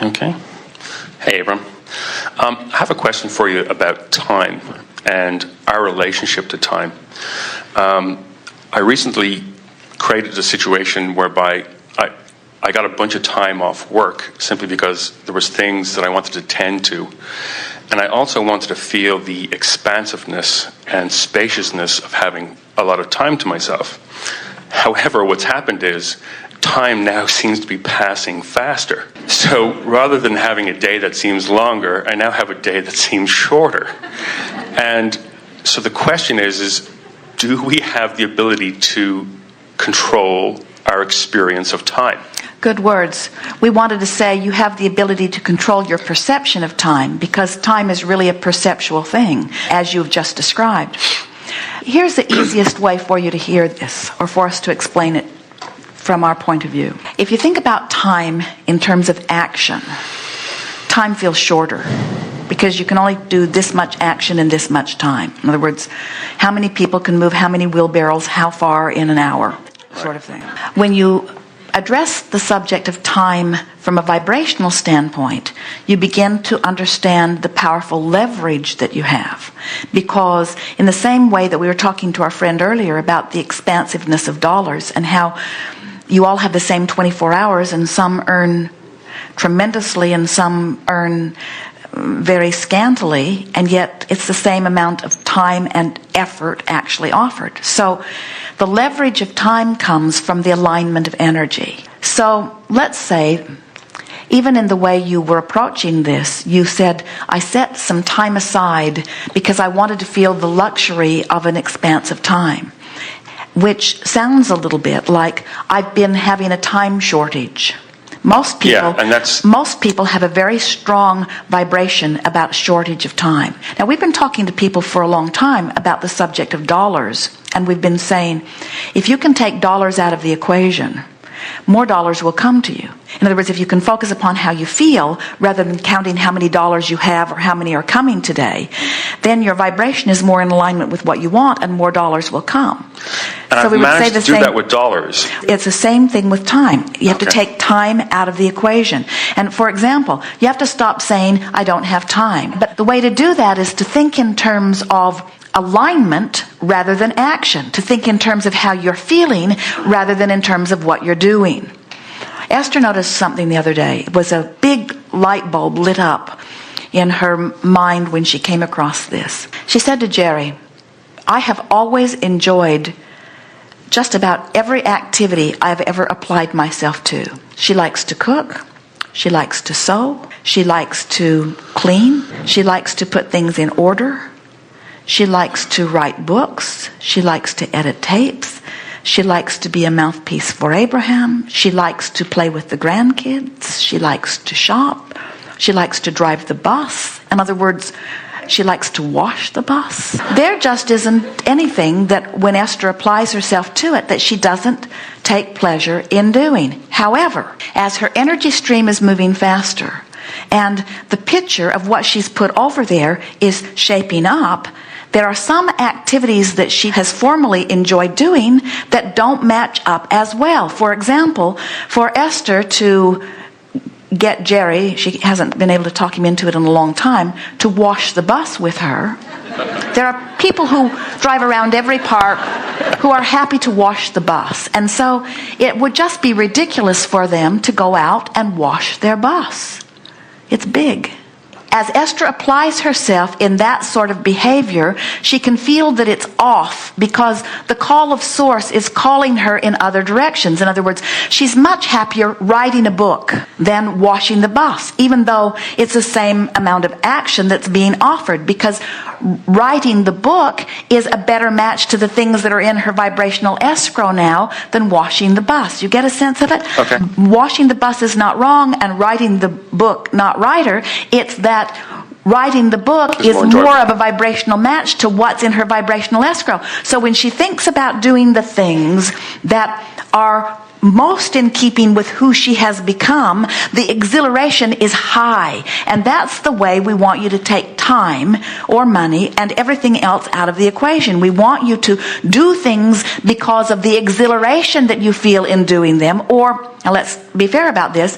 Okay. Hey, Abram. I have a question for you about time and our relationship to time. I recently created a situation whereby I got a bunch of time off work simply because there was things that I wanted to tend to. And I also wanted to feel the expansiveness and spaciousness of having a lot of time to myself. However, what's happened is time now seems to be passing faster. So rather than having a day that seems longer, I now have a day that seems shorter. And so the question is do we have the ability to control our experience of time? Good words. We wanted to say you have the ability to control your perception of time, because time is really a perceptual thing, as you've just described. Here's the easiest way for you to hear this, or for us to explain it from our point of view. If you think about time in terms of action, time feels shorter because you can only do this much action in this much time. In other words, how many people can move how many wheelbarrows how far in an hour, sort of thing. When you address the subject of time from a vibrational standpoint, you begin to understand the powerful leverage that you have. Because in the same way that we were talking to our friend earlier about the expansiveness of dollars and how you all have the same 24 hours and some earn tremendously and some earn very scantily, and yet it's the same amount of time and effort actually offered. So the leverage of time comes from the alignment of energy. So let's say, even in the way you were approaching this, you said, I set some time aside because I wanted to feel the luxury of an expanse of time, which sounds a little bit like I've been having a time shortage. Most people have a very strong vibration about shortage of time. Now, we've been talking to people for a long time about the subject of dollars, and we've been saying, if you can take dollars out of the equation, more dollars will come to you. In other words, if you can focus upon how you feel rather than counting how many dollars you have or how many are coming today, then your vibration is more in alignment with what you want and more dollars will come. And so I've managed to do that with dollars. It's the same thing with time. You have to take time out of the equation. And for example, you have to stop saying, I don't have time. But the way to do that is to think in terms of alignment rather than action, to think in terms of how you're feeling rather than in terms of what you're doing. Esther noticed something the other day. It was a big light bulb lit up in her mind when she came across this. She said to Jerry, I have always enjoyed just about every activity I've ever applied myself to. She likes to cook. She likes to sew. She likes to clean. She likes to put things in order. She likes to write books. She likes to edit tapes. She likes to be a mouthpiece for Abraham. She likes to play with the grandkids. She likes to shop. She likes to drive the bus. In other words, she likes to wash the bus. There just isn't anything that when Esther applies herself to it that she doesn't take pleasure in doing. However, as her energy stream is moving faster and the picture of what she's put over there is shaping up, there are some activities that she has formerly enjoyed doing that don't match up as well. For example, for Esther to get Jerry, she hasn't been able to talk him into it in a long time, to wash the bus with her. There are people who drive around every park who are happy to wash the bus. And so it would just be ridiculous for them to go out and wash their bus. It's big. As Esther applies herself in that sort of behavior, she can feel that it's off because the call of Source is calling her in other directions. In other words, she's much happier writing a book than washing the bus, even though it's the same amount of action that's being offered, because writing the book is a better match to the things that are in her vibrational escrow now than washing the bus. You get a sense of it? Okay. Washing the bus is not wrong and writing the book not righter. It's that writing the book is more of a vibrational match to what's in her vibrational escrow. So when she thinks about doing the things that are most in keeping with who she has become, the exhilaration is high. And that's the way we want you to take time or money and everything else out of the equation. We want you to do things because of the exhilaration that you feel in doing them. Or, now let's be fair about this,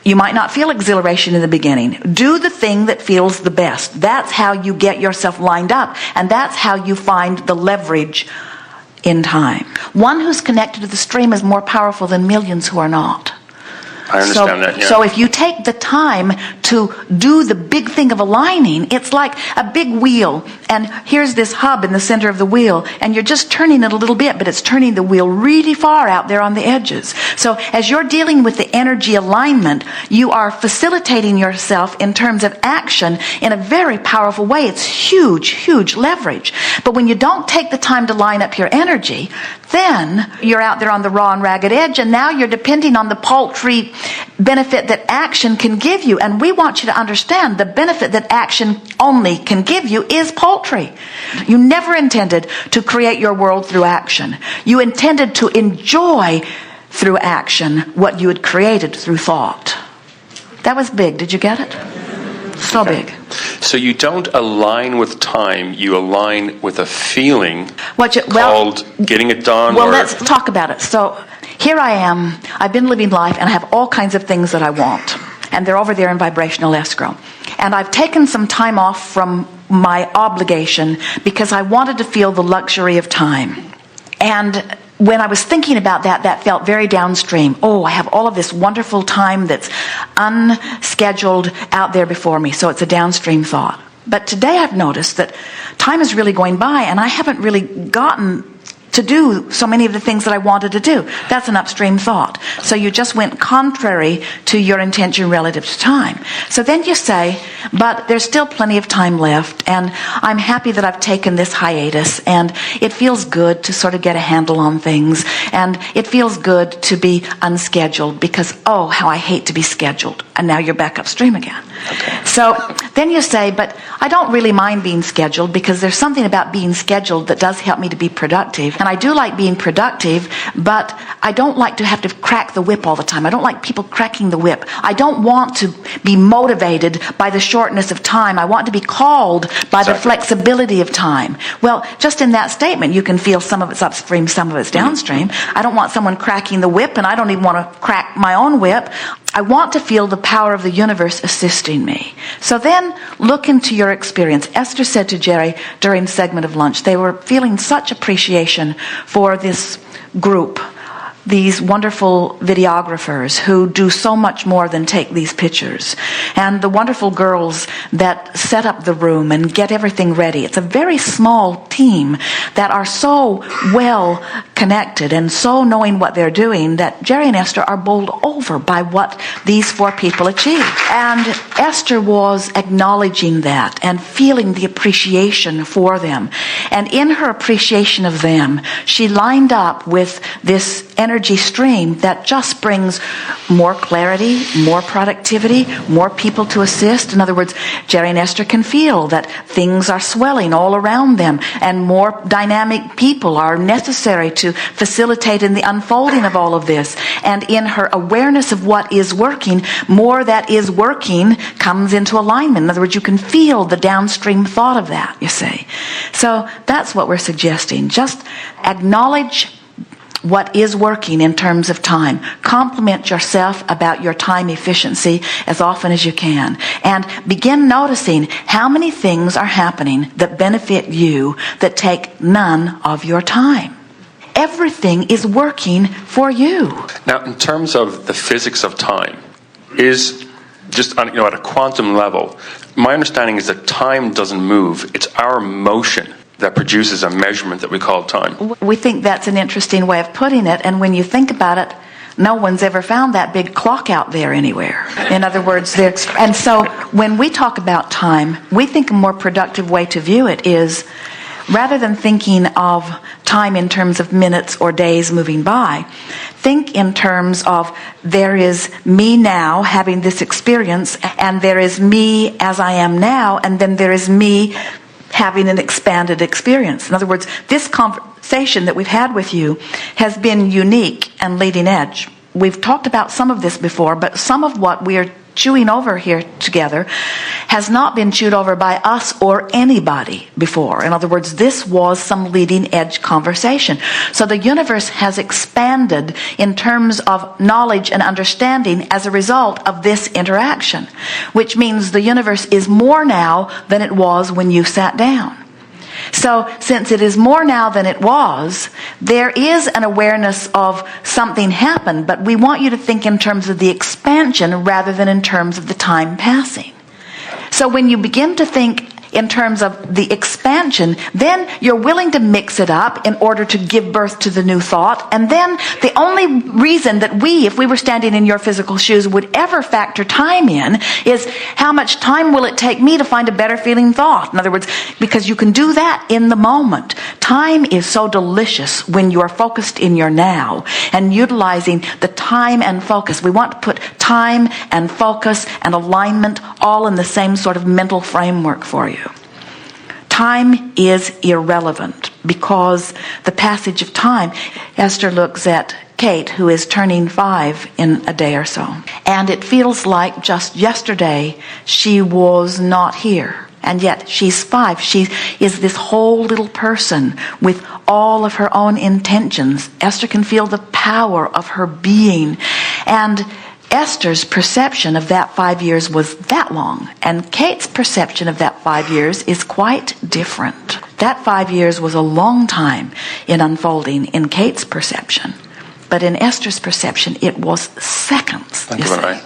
You might not feel exhilaration in the beginning. Do the thing that feels the best. That's how you get yourself lined up, and that's how you find the leverage in time. One who's connected to the stream is more powerful than millions who are not. I understand that, yeah. So if you take the time to do the big thing of aligning, it's like a big wheel, and here's this hub in the center of the wheel, and you're just turning it a little bit, but it's turning the wheel really far out there on the edges. So as you're dealing with the energy alignment, you are facilitating yourself in terms of action in a very powerful way. It's huge, huge leverage. But when you don't take the time to line up your energy, then you're out there on the raw and ragged edge, and now you're depending on the paltry benefit that action can give you. And we want you to understand the benefit that action only can give you is paltry. You never intended to create your world through action. You intended to enjoy through action what you had created through thought. That was big. Did you get it? So big. So you don't align with time, you align with a feeling called getting it done. Well, let's talk about it. So here I am. I've been living life, and I have all kinds of things that I want. And they're over there in vibrational escrow. And I've taken some time off from my obligation because I wanted to feel the luxury of time. And when I was thinking about that, that felt very downstream. Oh, I have all of this wonderful time that's unscheduled out there before me. So it's a downstream thought. But today I've noticed that time is really going by, and I haven't really gotten to do so many of the things that I wanted to do. That's an upstream thought. So you just went contrary to your intention relative to time. So then you say, but there's still plenty of time left, and I'm happy that I've taken this hiatus, and it feels good to sort of get a handle on things, and it feels good to be unscheduled because, oh, how I hate to be scheduled. And now you're back upstream again. Okay. So then you say, but I don't really mind being scheduled because there's something about being scheduled that does help me to be productive. And I do like being productive, but I don't like to have to crack the whip all the time. I don't like people cracking the whip. I don't want to be motivated by the shortness of time. I want to be called by the flexibility of time. Well, just in that statement, you can feel some of it's upstream, some of it's downstream. I don't want someone cracking the whip, and I don't even want to crack my own whip. I want to feel the power of the universe assisting me. So then look into your experience. Esther said to Jerry during the segment of lunch, they were feeling such appreciation for this group, these wonderful videographers who do so much more than take these pictures, and the wonderful girls that set up the room and get everything ready. It's a very small team that are so well connected and so knowing what they're doing that Jerry and Esther are bowled over by what these four people achieved. And Esther was acknowledging that and feeling the appreciation for them. And in her appreciation of them, she lined up with this energy stream that just brings more clarity, more productivity, more people to assist. In other words, Jerry and Esther can feel that things are swelling all around them, and more dynamic people are necessary to facilitate in the unfolding of all of this. And in her awareness of what is working, more that is working comes into alignment. In other words, you can feel the downstream thought of that, you see. So that's what we're suggesting. Just acknowledge what is working in terms of time. Compliment yourself about your time efficiency as often as you can. And begin noticing how many things are happening that benefit you that take none of your time. Everything is working for you. Now, in terms of the physics of time, is just at a quantum level, my understanding is that time doesn't move. It's our motion that produces a measurement that we call time. We think that's an interesting way of putting it, and when you think about it, no one's ever found that big clock out there anywhere. In other words, and so when we talk about time, we think a more productive way to view it is, rather than thinking of time in terms of minutes or days moving by, think in terms of there is me now having this experience, and there is me as I am now, and then there is me having an expanded experience. In other words, this conversation that we've had with you has been unique and leading edge. We've talked about some of this before, but some of what we're chewing over here together has not been chewed over by us or anybody before. In other words, this was some leading edge conversation. So the universe has expanded in terms of knowledge and understanding as a result of this interaction, which means the universe is more now than it was when you sat down. So since it is more now than it was, there is an awareness of something happened, but we want you to think in terms of the expansion rather than in terms of the time passing. So when you begin to think in terms of the expansion, then you're willing to mix it up in order to give birth to the new thought. And then the only reason that we, if we were standing in your physical shoes, would ever factor time in is how much time will it take me to find a better feeling thought? In other words, because you can do that in the moment. Time is so delicious when you are focused in your now and utilizing the time and focus. We want to put time and focus and alignment all in the same sort of mental framework for you. Time is irrelevant because the passage of time. Esther looks at Kate, who is turning 5 in a day or so. And it feels like just yesterday she was not here. And yet she's 5. She is this whole little person with all of her own intentions. Esther can feel the power of her being. And Esther's perception of that 5 years was that long, and Kate's perception of that 5 years is quite different. That 5 years was a long time in unfolding in Kate's perception, but in Esther's perception, it was seconds. Right.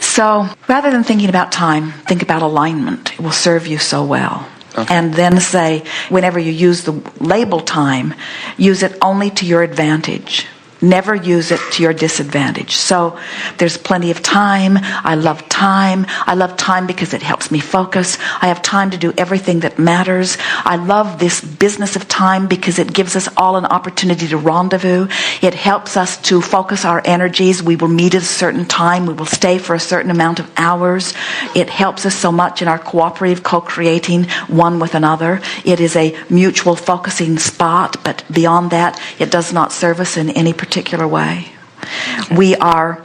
So rather than thinking about time, think about alignment. It will serve you so well. Okay. And then say, whenever you use the label time, use it only to your advantage. Never use it to your disadvantage. So there's plenty of time. I love time. I love time because it helps me focus. I have time to do everything that matters. I love this business of time because it gives us all an opportunity to rendezvous. It helps us to focus our energies. We will meet at a certain time. We will stay for a certain amount of hours. It helps us so much in our cooperative co-creating one with another. It is a mutual focusing spot, but beyond that, it does not serve us in any particular way. Okay. We are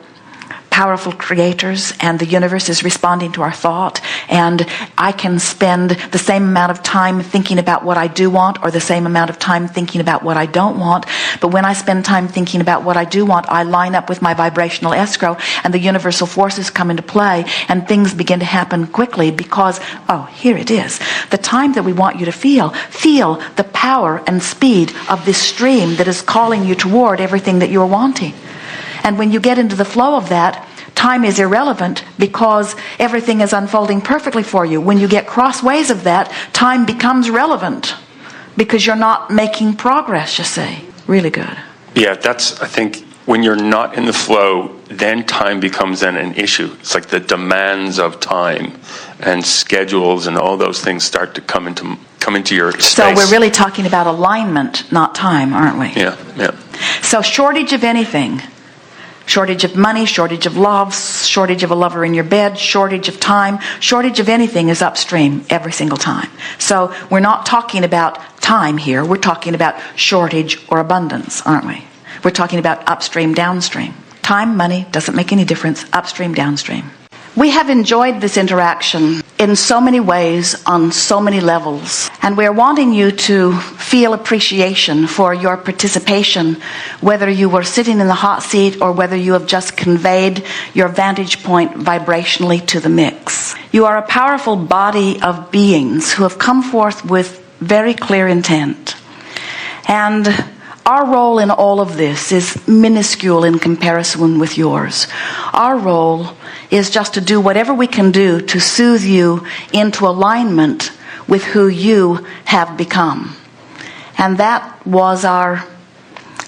powerful creators, and the universe is responding to our thought, and I can spend the same amount of time thinking about what I do want or the same amount of time thinking about what I don't want, but when I spend time thinking about what I do want, I line up with my vibrational escrow, and the universal forces come into play, and things begin to happen quickly because, here it is. The time that we want you to feel the power and speed of this stream that is calling you toward everything that you're wanting. And when you get into the flow of that, time is irrelevant because everything is unfolding perfectly for you. When you get crossways of that, time becomes relevant because you're not making progress, you see. Really good. Yeah, that's, I think, when you're not in the flow, then time becomes then an issue. It's like the demands of time and schedules and all those things start to come into your space. So we're really talking about alignment, not time, aren't we? Yeah. So shortage of anything. Shortage of money, shortage of love, shortage of a lover in your bed, shortage of time, shortage of anything is upstream every single time. So we're not talking about time here. We're talking about shortage or abundance, aren't we? We're talking about upstream, downstream. Time, money, doesn't make any difference. Upstream, downstream. We have enjoyed this interaction in so many ways, on so many levels, and we're wanting you to feel appreciation for your participation, whether you were sitting in the hot seat or whether you have just conveyed your vantage point vibrationally to the mix. You are a powerful body of beings who have come forth with very clear intent. And our role in all of this is minuscule in comparison with yours. Our role is just to do whatever we can do to soothe you into alignment with who you have become. And that was our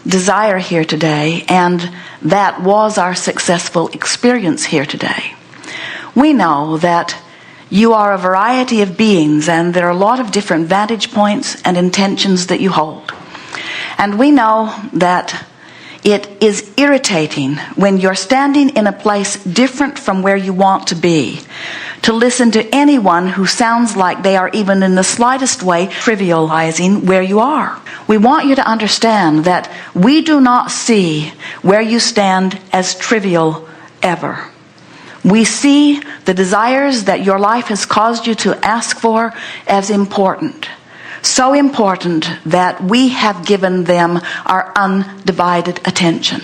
desire here today, and that was our successful experience here today. We know that you are a variety of beings, and there are a lot of different vantage points and intentions that you hold. And we know that it is irritating when you're standing in a place different from where you want to be, to listen to anyone who sounds like they are even in the slightest way trivializing where you are. We want you to understand that we do not see where you stand as trivial ever. We see the desires that your life has caused you to ask for as important. So important that we have given them our undivided attention.